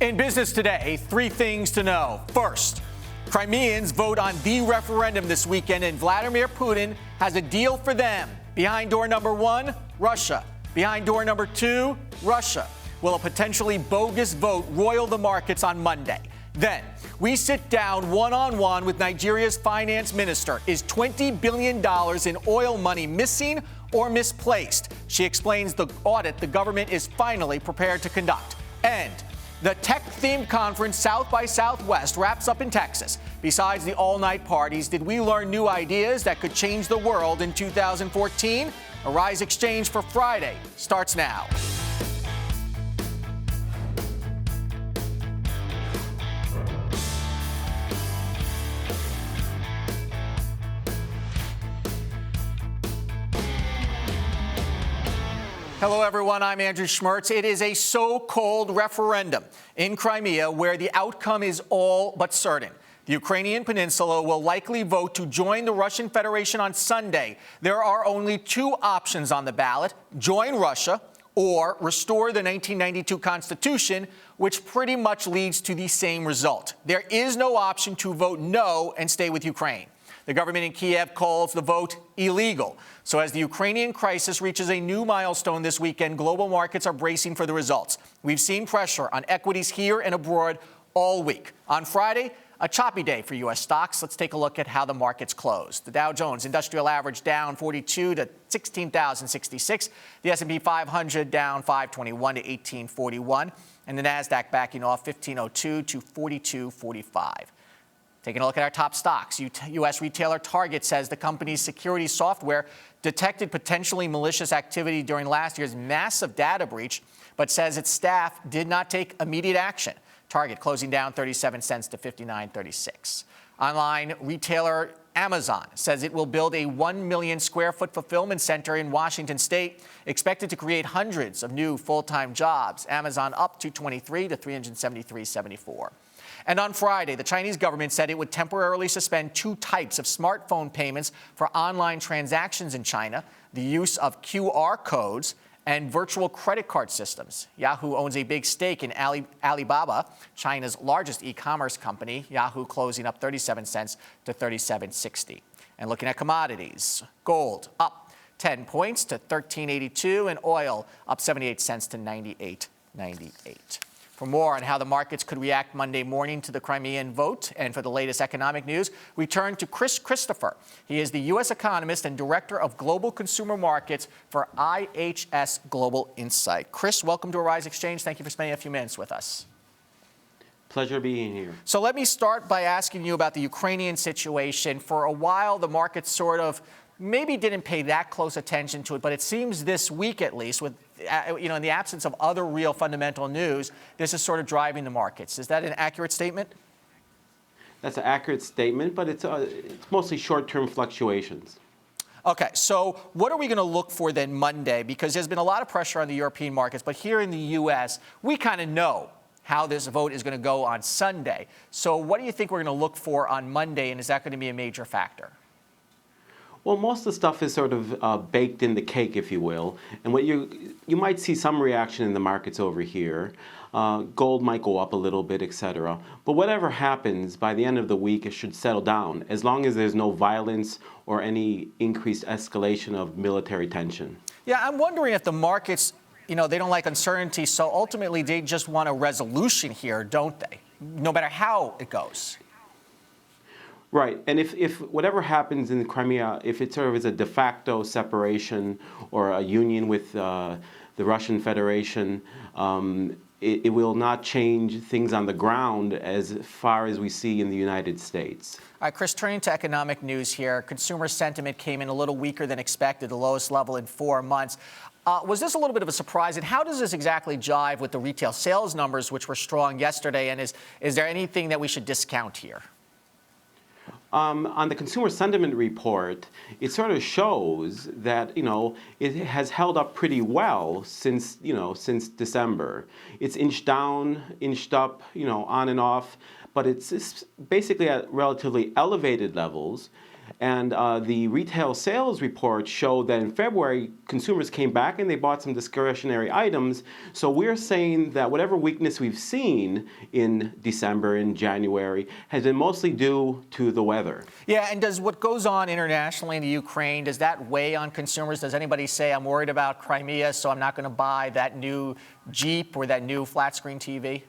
In business today, three things to know. First, Crimeans vote on the referendum this weekend, and Vladimir Putin has a deal for them. Behind door number one, Russia. Behind door number two, Russia. Will a potentially bogus vote roil the markets on Monday? Then, we sit down one-on-one with Nigeria's finance minister. Is $20 billion in oil money missing or misplaced? She explains the audit the government is finally prepared to conduct. And the tech-themed conference South by Southwest wraps up in Texas. Besides the all-night parties, did we learn new ideas that could change the world in 2014? Arise Xchange for Friday starts now. Hello, everyone. I'm Andrew Schmertz. It is a so-called referendum in Crimea where the outcome is all but certain. The Ukrainian peninsula will likely vote to join the Russian Federation on Sunday. There are only two options on the ballot: join Russia or restore the 1992 Constitution, which pretty much leads to the same result. There is no option to vote no and stay with Ukraine. The government in Kiev calls the vote illegal. So as the Ukrainian crisis reaches a new milestone this weekend, global markets are bracing for the results. We've seen pressure on equities here and abroad all week. On Friday, a choppy day for U.S. stocks. Let's take a look at how the markets closed. The Dow Jones Industrial Average down 42 to 16,066. The S&P 500 down 521 to 1841. And the Nasdaq backing off 1502 to 4245. Taking a look at our top stocks, U.S. retailer Target says the company's security software detected potentially malicious activity during last year's massive data breach, but says its staff did not take immediate action. Target closing down 37 cents to 59.36. Online retailer Amazon says it will build a 1 million square foot fulfillment center in Washington state, expected to create hundreds of new full-time jobs. Amazon up to 23 to 373.74. And on Friday, the Chinese government said it would temporarily suspend two types of smartphone payments for online transactions in China: the use of QR codes and virtual credit card systems. Yahoo owns a big stake in Alibaba, China's largest e-commerce company. Yahoo closing up 37 cents to 37.60. And looking at commodities, gold up 10 points to 13.82, and oil up 78 cents to 98.98. For more on how the markets could react Monday morning to the Crimean vote and for the latest economic news, we turn to Chris Christopher. He is the U.S. economist and director of global consumer markets for IHS Global Insight. Chris, welcome to Arise Xchange. Thank you for spending a few minutes with us. Pleasure being here. So let me start by asking you about the Ukrainian situation. For a while, the market sort of maybe didn't pay that close attention to it, but it seems this week at least, with in the absence of other real fundamental news, this is sort of driving the markets. Is that an accurate statement? That's an accurate statement, but it's mostly short-term fluctuations. Okay, so what are we going to look for then Monday? Because there's been a lot of pressure on the European markets, but here in the U.S., we kind of know how this vote is going to go on Sunday. So what do you think we're going to look for on Monday, and is that going to be a major factor? Well, most of the stuff is sort of baked in the cake, if you will. And what you might see some reaction in the markets over here. Gold might go up a little bit, etc. But whatever happens, by the end of the week, it should settle down, as long as there's no violence or any increased escalation of military tension. Yeah, I'm wondering if the markets, they don't like uncertainty, so ultimately they just want a resolution here, don't they? No matter how it goes. Right, and if whatever happens in Crimea, if it sort of is a de facto separation or a union with the Russian Federation, it will not change things on the ground as far as we see in the United States. All right, Chris, turning to economic news here. Consumer sentiment came in a little weaker than expected, the lowest level in 4 months. Was this a little bit of a surprise, and how does this exactly jive with the retail sales numbers, which were strong yesterday, and is there anything that we should discount here? On the consumer sentiment report, it sort of shows that, it has held up pretty well since December. It's inched down, inched up, on and off, but it's basically at relatively elevated levels. And the retail sales report showed that in February, consumers came back and they bought some discretionary items. So we're saying that whatever weakness we've seen in December and January has been mostly due to the weather. Yeah, and does what goes on internationally in the Ukraine, does that weigh on consumers? Does anybody say, I'm worried about Crimea, so I'm not going to buy that new Jeep or that new flat-screen TV?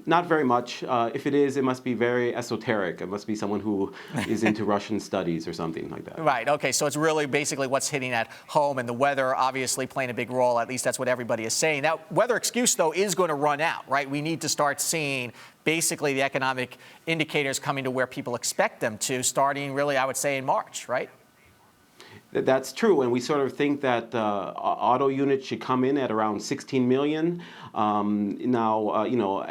Not very much. If it is, it must be very esoteric. It must be someone who is into Russian studies or something like that. Right. Okay. So it's really basically what's hitting at home, and the weather obviously playing a big role. At least that's what everybody is saying. That weather excuse, though, is going to run out, right? We need to start seeing basically the economic indicators coming to where people expect them to, starting really, I would say, in March, right? That's true, and we sort of think that auto units should come in at around 16 million.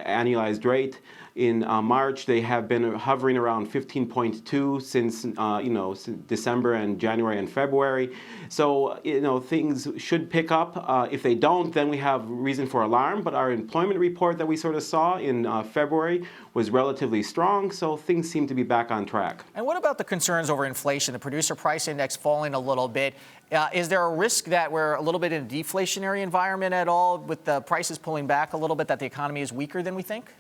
Annualized rate. In March, they have been hovering around 15.2 since since December and January and February. So things should pick up. If they don't, then we have reason for alarm. But our employment report that we sort of saw in February was relatively strong, so things seem to be back on track. And what about the concerns over inflation? The producer price index falling a little bit. Is there a risk that we're a little bit in a deflationary environment at all, with the prices pulling back a little bit, that the economy is weaker than we think?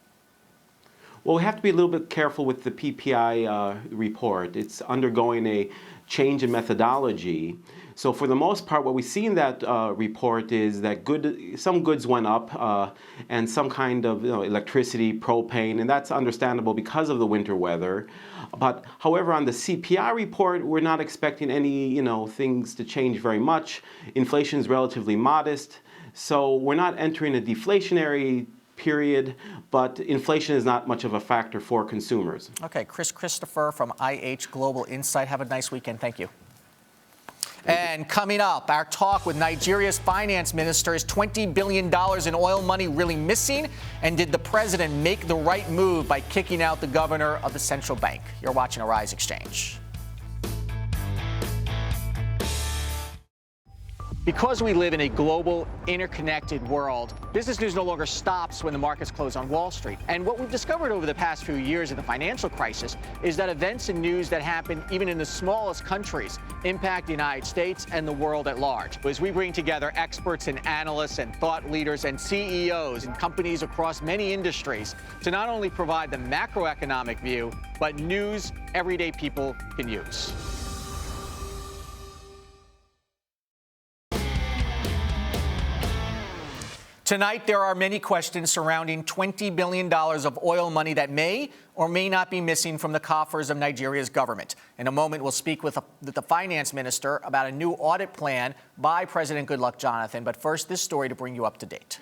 Well, we have to be a little bit careful with the PPI report. It's undergoing a change in methodology. So for the most part, what we see in that report is that some goods went up and some kind of electricity, propane, and that's understandable because of the winter weather. But however, on the CPI report, we're not expecting any things to change very much. Inflation is relatively modest, so we're not entering a deflationary period, but inflation is not much of a factor for consumers. Okay, Chris Christopher from IH Global Insight. Have a nice weekend. Thank you. And coming up, our talk with Nigeria's finance minister. Is $20 billion in oil money really missing? And did the president make the right move by kicking out the governor of the central bank? You're watching Arise Exchange. Because we live in a global, interconnected world, business news no longer stops when the markets close on Wall Street. And what we've discovered over the past few years in the financial crisis is that events and news that happen even in the smallest countries impact the United States and the world at large. As we bring together experts and analysts and thought leaders and CEOs and companies across many industries to not only provide the macroeconomic view, but news everyday people can use. Tonight, there are many questions surrounding $20 billion of oil money that may or may not be missing from the coffers of Nigeria's government. In a moment, we'll speak with the finance minister about a new audit plan by President Goodluck Jonathan. But first, this story to bring you up to date.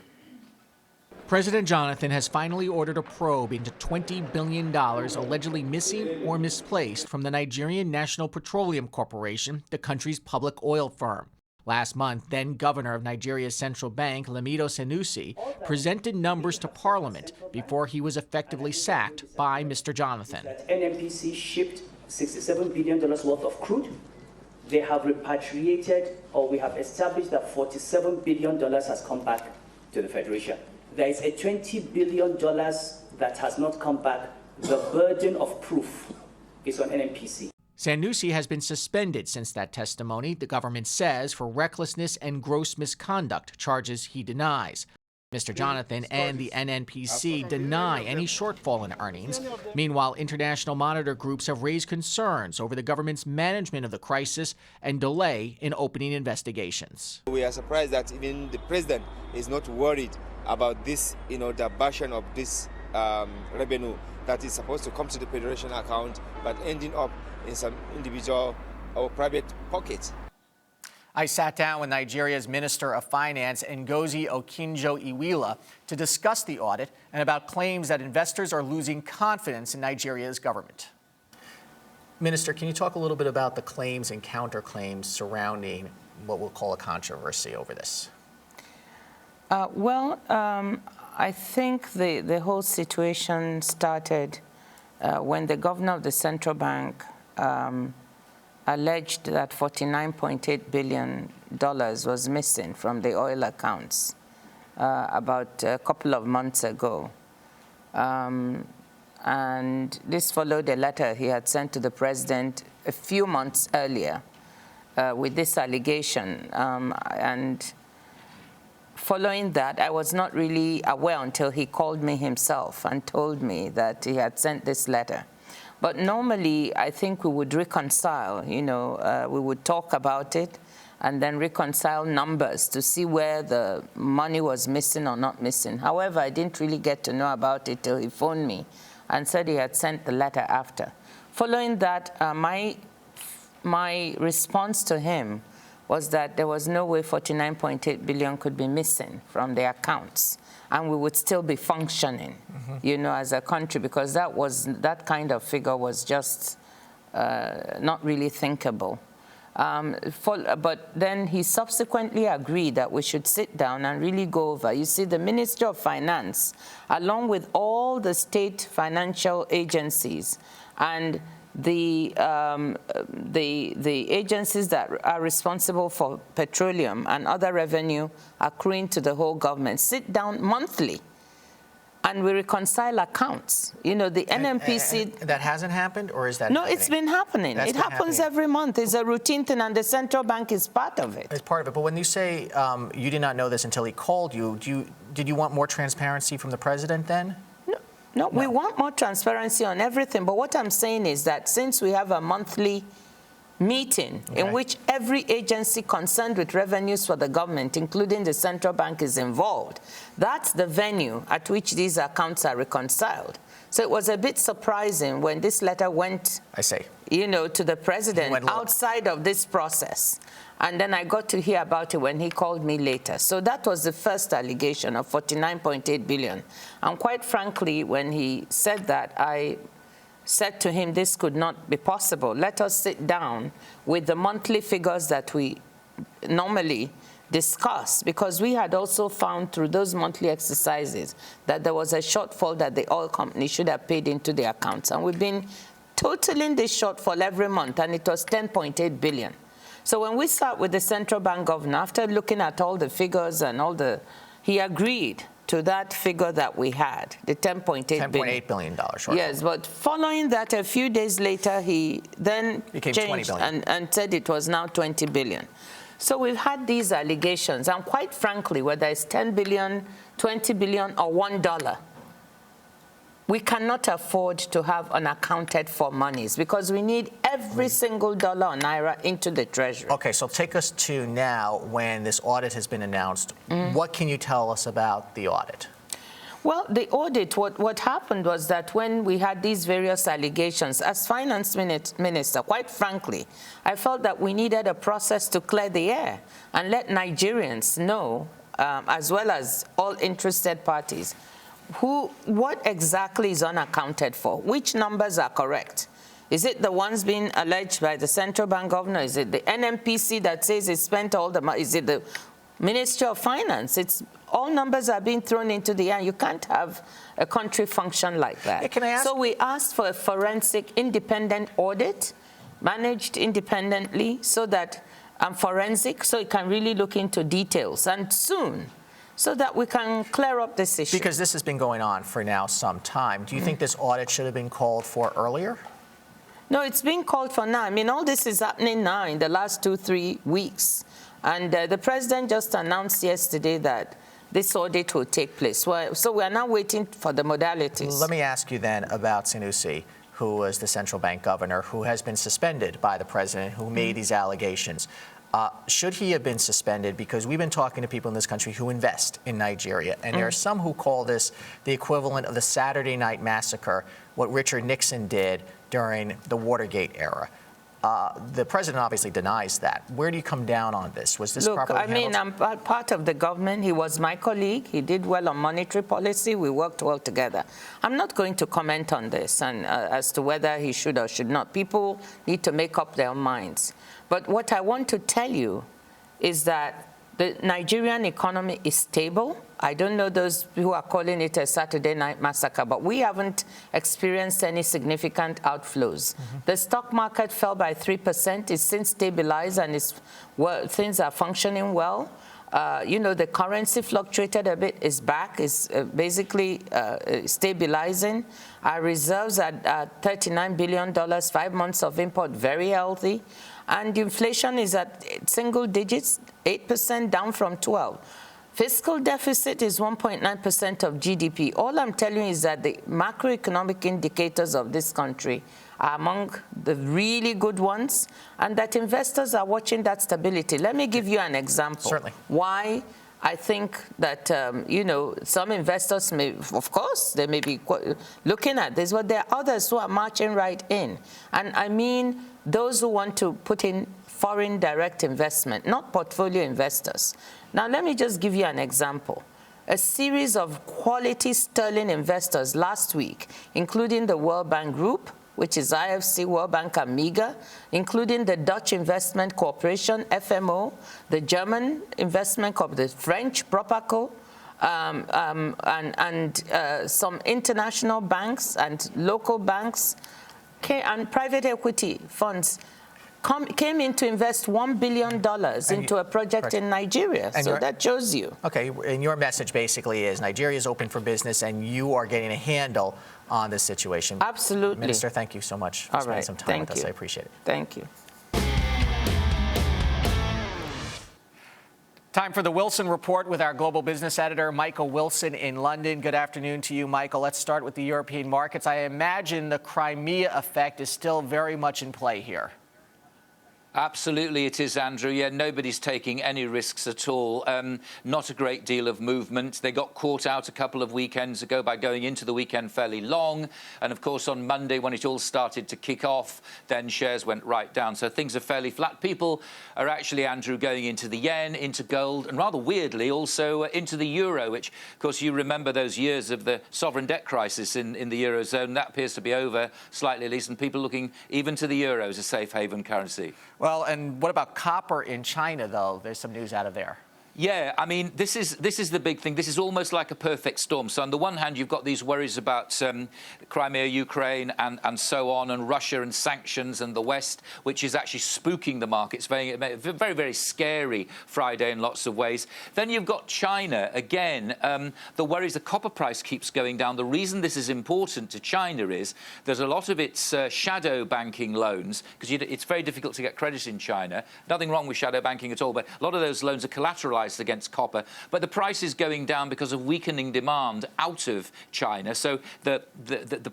President Jonathan has finally ordered a probe into $20 billion allegedly missing or misplaced from the Nigerian National Petroleum Corporation, the country's public oil firm. Last month, then governor of Nigeria's central bank, Lamido Sanusi, presented numbers to Parliament before he was effectively sacked by Mr. Jonathan. That NNPC shipped $67 billion worth of crude. They have repatriated, or we have established that $47 billion has come back to the Federation. There is a $20 billion that has not come back. The burden of proof is on NNPC. Sanusi has been suspended since that testimony, the government says, for recklessness and gross misconduct, charges he denies. Mr. Jonathan and the NNPC deny any shortfall in earnings. Meanwhile, international monitor groups have raised concerns over the government's management of the crisis and delay in opening investigations. We are surprised that even the president is not worried about this, diversion of this revenue that is supposed to come to the federation account, but ending up in some individual or private pockets. I sat down with Nigeria's Minister of Finance, Ngozi Okinjo-Iweala, to discuss the audit and about claims that investors are losing confidence in Nigeria's government. Minister, can you talk a little bit about the claims and counterclaims surrounding what we'll call a controversy over this? I think the whole situation started when the governor of the central bank alleged that $49.8 billion was missing from the oil accounts about a couple of months ago. and this followed a letter he had sent to the president a few months earlier with this allegation. And following that, I was not really aware until he called me himself and told me that he had sent this letter. But normally, I think we would reconcile, we would talk about it and then reconcile numbers to see where the money was missing or not missing. However, I didn't really get to know about it till he phoned me and said he had sent the letter after. Following that, my response to him was that there was no way 49.8 billion could be missing from the accounts, and we would still be functioning, as a country, because that kind of figure was just not really thinkable. But then he subsequently agreed that we should sit down and really go over. You see, the Ministry of Finance, along with all the state financial agencies and the agencies that are responsible for petroleum and other revenue accruing to the whole government, sit down monthly and we reconcile accounts. The NMPC... And that hasn't happened, or is that No, happening? it's been happening. It happens every month. It's a routine thing, and the central bank is part of it. It's part of it. But when you say you did not know this until he called you, did you want more transparency from the president then? No, we want more transparency on everything. But what I'm saying is that since we have a monthly meeting in which every agency concerned with revenues for the government, including the central bank, is involved, that's the venue at which these accounts are reconciled. So it was a bit surprising when this letter went, to the president outside of this process. And then I got to hear about it when he called me later. So that was the first allegation of 49.8 billion. And quite frankly, when he said that, I said to him, this could not be possible. Let us sit down with the monthly figures that we normally discuss, because we had also found through those monthly exercises that there was a shortfall that the oil company should have paid into the accounts. And we've been totaling this shortfall every month, and it was 10.8 billion. So when we sat with the central bank governor, after looking at all the figures and he agreed to that figure that we had, the $10.8 billion. $10.8 billion shortfall. Yes, but following that, a few days later, he then changed and said it was now 20 billion. So we've had these allegations, and quite frankly, whether it's 10 billion, 20 billion, or $1, we cannot afford to have unaccounted for monies, because we need every single dollar or naira into the treasury. Okay, so take us to now when this audit has been announced. What can you tell us about the audit? Well, the audit, what happened was that when we had these various allegations, as finance minister, quite frankly, I felt that we needed a process to clear the air and let Nigerians know, as well as all interested parties, what exactly is unaccounted for, which numbers are correct. Is it the ones being alleged by the central bank governor? Is it the NMPC that says it spent all the money? Is it the Ministry of Finance? All numbers are being thrown into the air. You can't have a country function like that. Yeah, can I ask? So we asked for a forensic independent audit, managed independently, so that forensic, so it can really look into details, and soon, so that we can clear up this issue. Because this has been going on for now some time. Do you think this audit should have been called for earlier? No, it's being called for now. I mean, all this is happening now in the last 2-3 weeks. And the president just announced yesterday that this audit will take place. So we are now waiting for the modalities. Let me ask you then about Sanusi, who was the central bank governor, who has been suspended by the president, who made these allegations. Should he have been suspended? Because we've been talking to people in this country who invest in Nigeria, and there are some who call this the equivalent of the Saturday Night Massacre, what Richard Nixon did during the Watergate era. The president obviously denies that. Where do you come down on this? Was this properly handled? Look, I mean, I'm part of the government. He was my colleague. He did well on monetary policy. We worked well together. I'm not going to comment on this and as to whether he should or should not. People need to make up their minds. But what I want to tell you is that the Nigerian economy is stable. I don't know those who are calling it a Saturday Night Massacre, but we haven't experienced any significant outflows. The stock market fell by 3%. It's since stabilized, and things are functioning well. The currency fluctuated a bit, is back, is basically stabilizing. Our reserves at $39 billion, 5 months of import, very healthy. And inflation is at single digits, 8%, down from 12%. Fiscal deficit is 1.9% of GDP. All I'm telling you is that the macroeconomic indicators of this country are among the really good ones, and that investors are watching that stability. Let me give you an example. Certainly. Why I think that, some investors may, of course, they may be looking at this, but there are others who are marching right in. And I mean those who want to put in foreign direct investment, not portfolio investors. Now, let me just give you an example. A series of quality sterling investors last week, including the World Bank Group, which is IFC, World Bank, Amiga, including the Dutch Investment Corporation, FMO, the German Investment Corp, the French Propaco, and some international banks and local banks and private equity funds came in to invest $1 billion into a project in Nigeria. So that shows you. Okay, and your message basically is Nigeria is open for business and you are getting a handle on this situation. Absolutely. Minister, thank you so much for spending some time with us. I appreciate it. Thank you. Time for the Wilson Report with our global business editor, Michael Wilson in London. Good afternoon to you, Michael. Let's start with the European markets. I imagine the Crimea effect is still very much in play here. Absolutely it is, Andrew. Yeah, nobody's taking any risks at all. Not a great deal of movement. They got caught out a couple of weekends ago by going into the weekend fairly long. And of course, on Monday, when it all started to kick off, then shares went right down. So things are fairly flat. People are actually, Andrew, going into the yen, into gold, and rather weirdly also into the euro, which, of course, you remember those years of the sovereign debt crisis in the Eurozone. That appears to be over, slightly at least, and people looking even to the euro as a safe haven currency. Well, and what about copper in China, though? There's some news out of there. Yeah, I mean, this is the big thing. This is almost like a perfect storm. So on the one hand, you've got these worries about Crimea, Ukraine, and so on, and Russia and sanctions and the West, which is actually spooking the markets. Very, very, very scary Friday in lots of ways. Then you've got China. Again, the worries, the copper price keeps going down. The reason this is important to China is there's a lot of its shadow banking loans, because it's very difficult to get credit in China. Nothing wrong with shadow banking at all, but a lot of those loans are collateralized against copper, but the price is going down because of weakening demand out of China. So the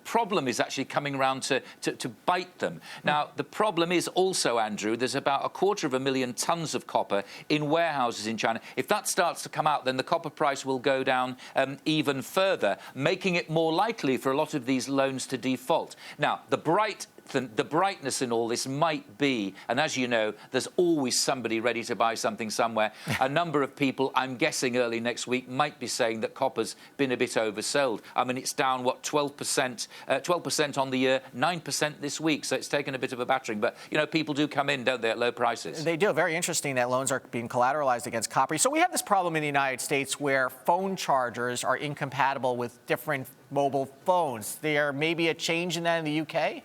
problem is actually coming around to bite them. Now, the problem is also, Andrew, there's about 250,000 tons of copper in warehouses in China. If that starts to come out, then the copper price will go down even further, making it more likely for a lot of these loans to default. Now, the brightness in all this might be, and as you know, there's always somebody ready to buy something somewhere. A number of people, I'm guessing early next week, might be saying that copper's been a bit oversold. I mean, it's down, 12% on the year, 9% this week, so it's taken a bit of a battering. But, people do come in, don't they, at low prices? They do. Very interesting that loans are being collateralized against copper. So we have this problem in the United States where phone chargers are incompatible with different mobile phones. There may be a change in that in the UK?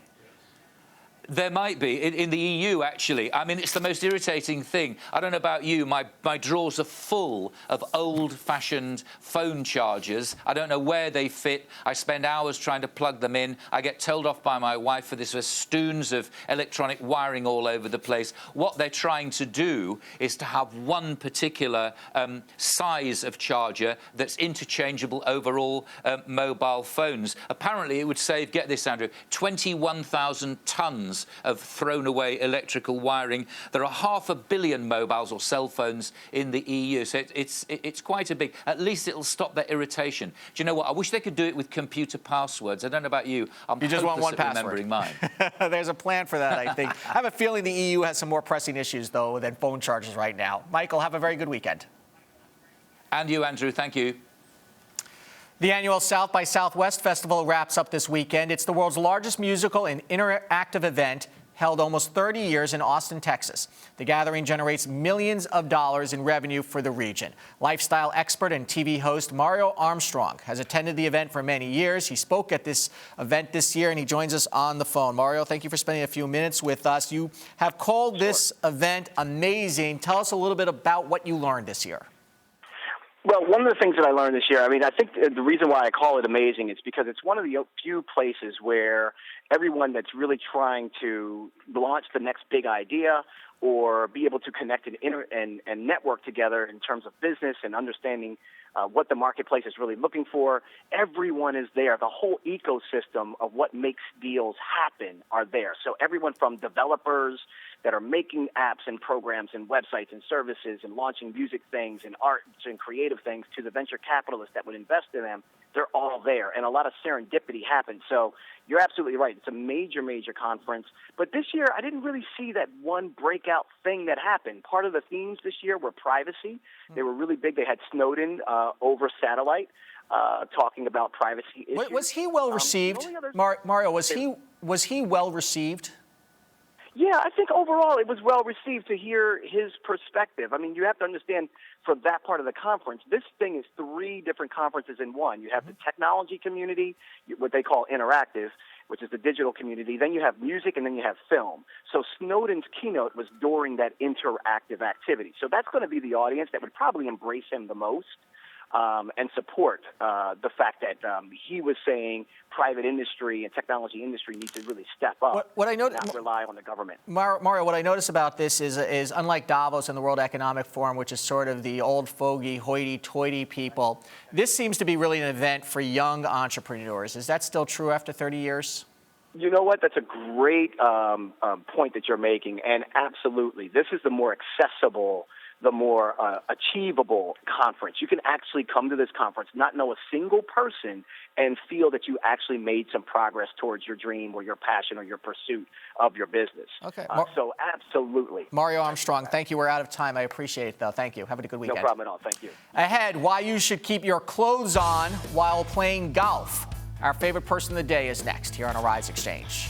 There might be. In the EU, actually. I mean, it's the most irritating thing. I don't know about you. My drawers are full of old-fashioned phone chargers. I don't know where they fit. I spend hours trying to plug them in. I get told off by my wife for this festoons of electronic wiring all over the place. What they're trying to do is to have one particular size of charger that's interchangeable over all mobile phones. Apparently, it would save, get this, Andrew, 21,000 tons of thrown away electrical wiring. There are 500 million mobiles or cell phones in the EU, so it's quite a big. At least it'll stop that irritation. Do you know what? I wish they could do it with computer passwords. I don't know about you. You just want one password. Remembering mine. There's a plan for that, I think. I have a feeling the EU has some more pressing issues, though, than phone chargers right now. Michael, have a very good weekend. And you, Andrew. Thank you. The annual South by Southwest Festival wraps up this weekend. It's the world's largest musical and interactive event, held almost 30 years in Austin, Texas. The gathering generates millions of dollars in revenue for the region. Lifestyle expert and TV host Mario Armstrong has attended the event for many years. He spoke at this event this year, and he joins us on the phone. Mario, thank you for spending a few minutes with us. You have called this event amazing. Tell us a little bit about what you learned this year. Well, one of the things that I learned this year, I mean, I think the reason why I call it amazing is because it's one of the few places where everyone that's really trying to launch the next big idea or be able to connect and network together in terms of business and understanding what the marketplace is really looking for, everyone is there. The whole ecosystem of what makes deals happen are there. So everyone from developers that are making apps and programs and websites and services and launching music things and arts and creative things to the venture capitalists that would invest in them, they're all there. And a lot of serendipity happens. So you're absolutely right. It's a major, major conference. But this year, I didn't really see that one breakout thing that happened. Part of the themes this year were privacy. They were really big. They had Snowden over satellite talking about privacy issues. Was he well received? Mario, was he well received? Yeah, I think overall it was well received to hear his perspective. I mean, you have to understand for that part of the conference, this thing is 3 different conferences in one. You have the technology community, what they call interactive, which is the digital community. Then you have music, and then you have film. So Snowden's keynote was during that interactive activity. So that's going to be the audience that would probably embrace him the most. And support the fact that he was saying private industry and technology industry needs to really step up and not rely on the government. Mario, what I notice about this is unlike Davos and the World Economic Forum, which is sort of the old fogey, hoity-toity people, this seems to be really an event for young entrepreneurs. Is that still true after 30 years? You know what? That's a great point that you're making, and absolutely. This is the more accessible, the more achievable conference. You can actually come to this conference, not know a single person, and feel that you actually made some progress towards your dream or your passion or your pursuit of your business. Okay. So absolutely. Mario Armstrong, thank you. We're out of time. I appreciate it, though. Thank you. Have a good weekend. No problem at all. Thank you. Ahead, why you should keep your clothes on while playing golf. Our favorite person of the day is next here on Arise Exchange.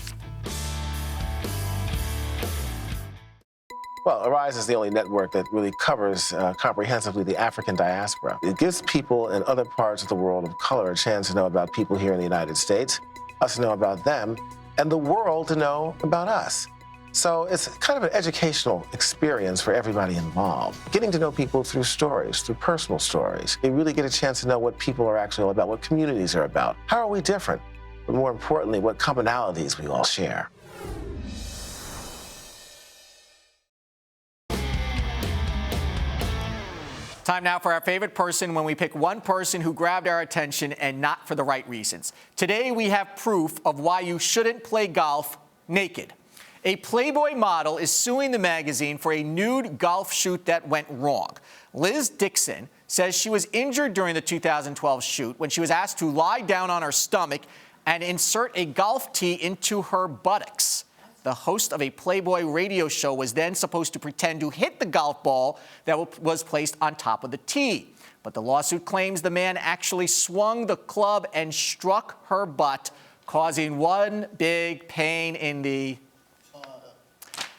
Well, Arise is the only network that really covers comprehensively the African diaspora. It gives people in other parts of the world of color a chance to know about people here in the United States, us to know about them, and the world to know about us. So it's kind of an educational experience for everybody involved. Getting to know people through stories, through personal stories. You really get a chance to know what people are actually all about, what communities are about. How are we different? But more importantly, what commonalities we all share. Time now for our favorite person when we pick one person who grabbed our attention and not for the right reasons. Today we have proof of why you shouldn't play golf naked. A Playboy model is suing the magazine for a nude golf shoot that went wrong. Liz Dixon says she was injured during the 2012 shoot when she was asked to lie down on her stomach and insert a golf tee into her buttocks. The host of a Playboy radio show was then supposed to pretend to hit the golf ball that was placed on top of the tee. But the lawsuit claims the man actually swung the club and struck her butt, causing one big pain in the...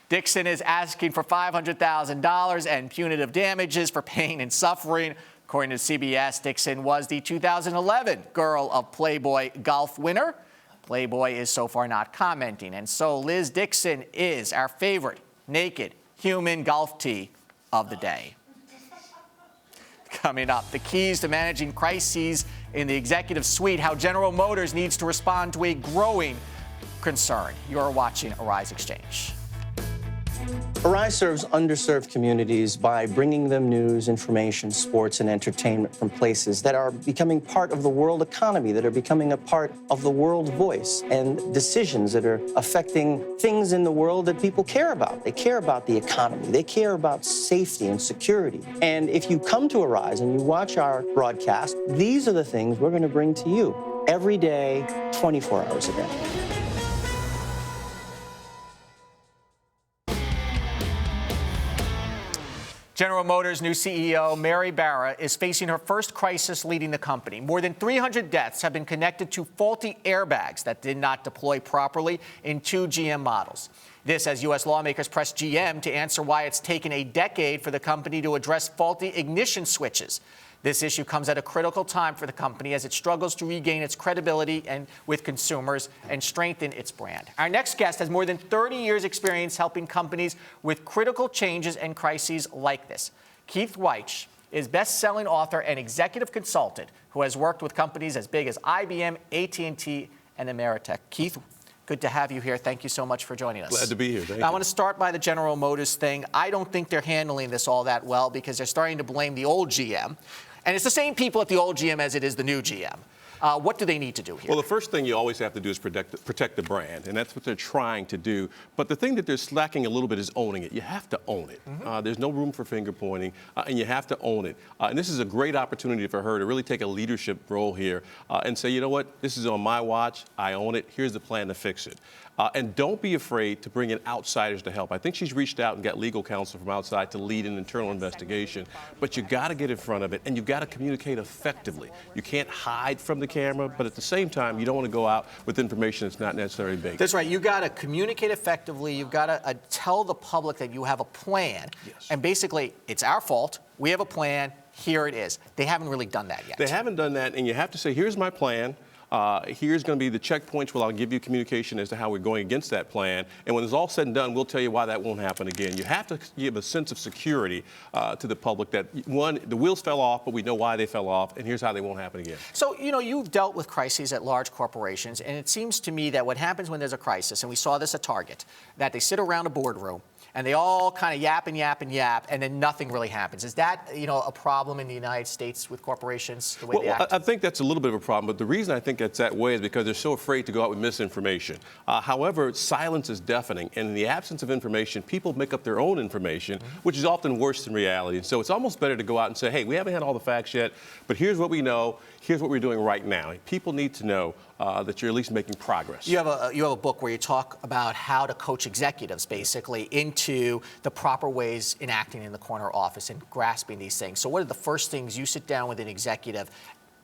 Dixon is asking for $500,000 and punitive damages for pain and suffering. According to CBS, Dixon was the 2011 Girl of Playboy golf winner. Playboy is so far not commenting. And so Liz Dixon is our favorite naked human golf tee of the day. Coming up, the keys to managing crises in the executive suite, how General Motors needs to respond to a growing concern. You're watching Arise Exchange. Arise serves underserved communities by bringing them news, information, sports, and entertainment from places that are becoming part of the world economy, that are becoming a part of the world voice, and decisions that are affecting things in the world that people care about. They care about the economy. They care about safety and security. And if you come to Arise and you watch our broadcast, these are the things we're going to bring to you every day, 24 hours a day. General Motors' new CEO, Mary Barra, is facing her first crisis leading the company. More than 300 deaths have been connected to faulty airbags that did not deploy properly in 2 GM models. This as U.S. lawmakers press GM to answer why it's taken a decade for the company to address faulty ignition switches. This issue comes at a critical time for the company as it struggles to regain its credibility with consumers and strengthen its brand. Our next guest has more than 30 years' experience helping companies with critical changes and crises like this. Keith Weich is best-selling author and executive consultant who has worked with companies as big as IBM, AT&T, and Ameritech. Keith, good to have you here. Thank you so much for joining us. Glad to be here. Thank you. I want to start by the General Motors thing. I don't think they're handling this all that well because they're starting to blame the old GM. And it's the same people at the old GM as it is the new GM. What do they need to do here? Well, the first thing you always have to do is protect the brand, and that's what they're trying to do. But the thing that they're slacking a little bit is owning it. You have to own it. There's no room for finger pointing, and you have to own it. And this is a great opportunity for her to really take a leadership role here and say, you know what, this is on my watch. I own it. Here's the plan to fix it. And don't be afraid to bring in outsiders to help. I think she's reached out and got legal counsel from outside to lead an internal investigation. But you got to get in front of it, and you've got to communicate effectively. You can't hide from the camera, but at the same time, you don't want to go out with information that's not necessarily baked. That's right. You got to communicate effectively. You've got to tell the public that you have a plan. Yes. And basically, it's our fault. We have a plan. Here it is. They haven't really done that yet. They haven't done that, and you have to say, here's my plan. Here's going to be the checkpoints where I'll give you communication as to how we're going against that plan. And when it's all said and done, we'll tell you why that won't happen again. You have to give a sense of security to the public that, one, the wheels fell off, but we know why they fell off, and here's how they won't happen again. So, you know, you've dealt with crises at large corporations, and it seems to me that what happens when there's a crisis, and we saw this at Target, that they sit around a boardroom, and they all kind of yap and yap and yap, and then nothing really happens. Is that, you know, a problem in the United States with corporations, the way they act? I think that's a little bit of a problem, but the reason I think it's that way is because they're so afraid to go out with misinformation. However, silence is deafening, and in the absence of information, people make up their own information, which is often worse than reality. And so it's almost better to go out and say, hey, we haven't had all the facts yet, but here's what we know, here's what we're doing right now. People need to know that you're at least making progress. You have a book where you talk about how to coach executives, basically, into the proper ways in acting in the corner office and grasping these things. So what are the first things you sit down with an executive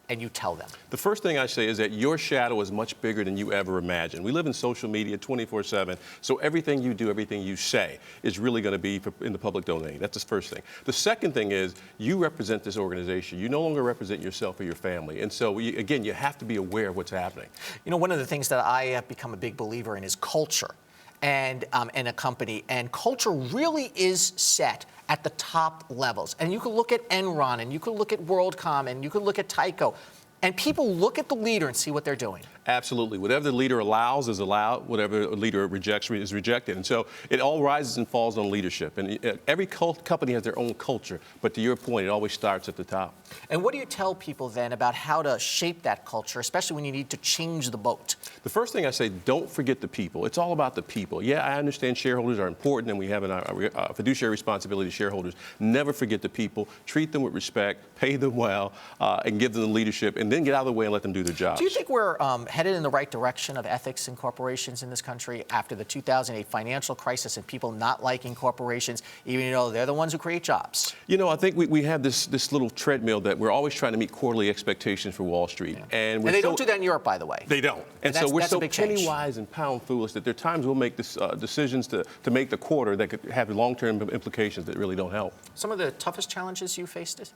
and you tell them? The first thing I say is that your shadow is much bigger than you ever imagined. We live in social media 24/7, so everything you do, everything you say is really going to be in the public domain. That's the first thing. The second thing is you represent this organization. You no longer represent yourself or your family. And so, again, you have to be aware of what's happening. You know, one of the things that I have become a big believer in is culture and in a company. And culture really is set at the top levels. And you can look at Enron, and you can look at WorldCom, and you can look at Tyco. And people look at the leader and see what they're doing. Absolutely. Whatever the leader allows is allowed. Whatever a leader rejects is rejected. And so it all rises and falls on leadership. And every company has their own culture. But to your point, it always starts at the top. And what do you tell people then about how to shape that culture, especially when you need to change the boat? The first thing I say, don't forget the people. It's all about the people. Yeah, I understand shareholders are important, and we have a fiduciary responsibility to shareholders. Never forget the people. Treat them with respect, pay them well, and give them the leadership, and then get out of the way and let them do their jobs. Do you think we're headed in the right direction of ethics in corporations in this country after the 2008 financial crisis and people not liking corporations, even though they're the ones who create jobs? You know, I think we have this little treadmill that we're always trying to meet quarterly expectations for Wall Street. Yeah. And they don't do that in Europe, by the way. They don't. And so we're so penny wise and pound foolish that there are times we'll make decisions to make the quarter that could have long-term implications that really don't help. Some of the toughest challenges you faced?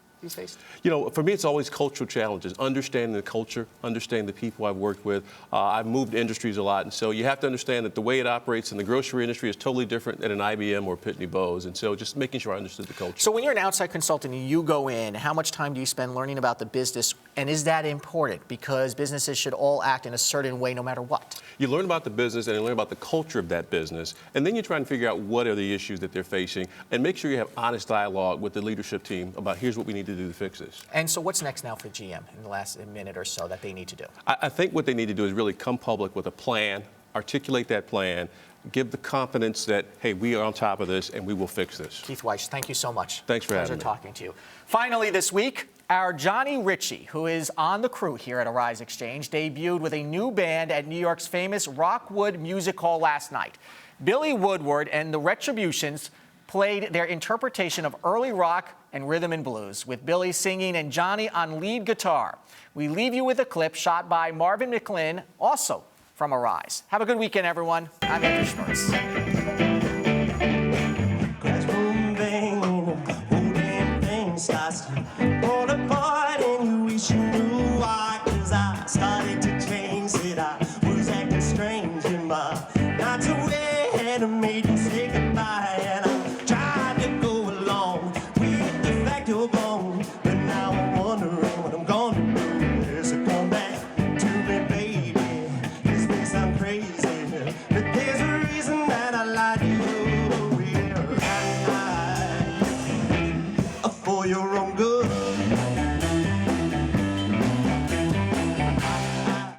You know, for me, it's always cultural challenges. Understanding the culture, understanding the people I've worked with. I've moved industries a lot, and so you have to understand that the way it operates in the grocery industry is totally different than an IBM or Pitney Bowes, and so just making sure I understood the culture. So when you're an outside consultant and you go in, how much time do you spend learning about the business, and is that important? Because businesses should all act in a certain way no matter what. You learn about the business and you learn about the culture of that business, and then you try and figure out what are the issues that they're facing, and make sure you have honest dialogue with the leadership team about here's what we need to do to fix this. And so what's next now for GM in the last minute or so that they need to do? I think what they need to do is really come public with a plan, articulate that plan, give the confidence that, hey, we are on top of this and we will fix this. Keith Weiss, thank you so much. Thanks for having me. Pleasure talking to you. Finally this week, our Johnny Ritchie, who is on the crew here at Arise Xchange, debuted with a new band at New York's famous Rockwood Music Hall last night. Billy Woodward and the Retributions played their interpretation of early rock and rhythm and blues, with Billy singing and Johnny on lead guitar. We leave you with a clip shot by Marvin McLean, also from Arise. Have a good weekend, everyone. I'm Andrew Schmertz.